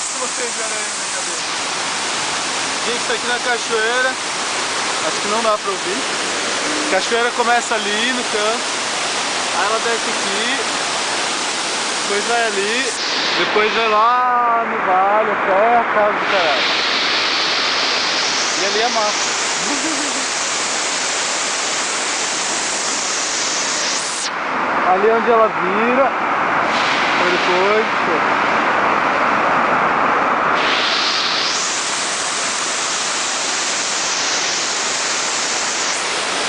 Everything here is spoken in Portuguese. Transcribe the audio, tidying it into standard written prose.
Se vocês verem aí na cabeça. Gente, tá aqui na cachoeira. Acho que não dá pra ouvir. A cachoeira começa ali no canto. Aí ela desce aqui. Depois vai ali. Depois vai lá no vale até a casa do caralho. E ali é massa. Ali é onde ela vira. Pra depois.